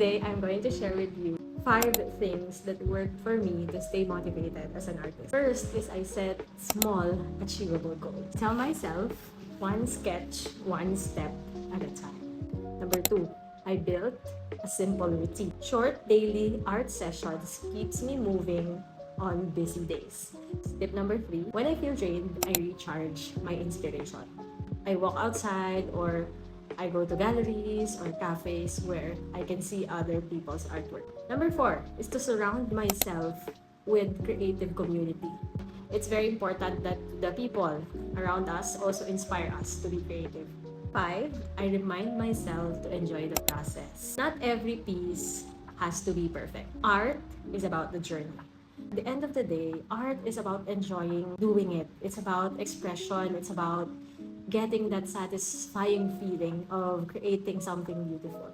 Today, I'm going to share with you 5 things that worked for me to stay motivated as an artist. First is I set small, achievable goals. Tell myself one sketch, one step at a time. Number 2, I built a simple routine. Short daily art sessions keeps me moving on busy days. Tip number 3, when I feel drained, I recharge my inspiration. I walk outside or I go to galleries or cafes where I can see other people's artwork. Number 4 is to surround myself with creative community. It's very important that the people around us also inspire us to be creative. 5, I remind myself to enjoy the process. Not every piece has to be perfect. Art is about the journey. At the end of the day, art is about enjoying doing it. It's about expression. It's about getting that satisfying feeling of creating something beautiful.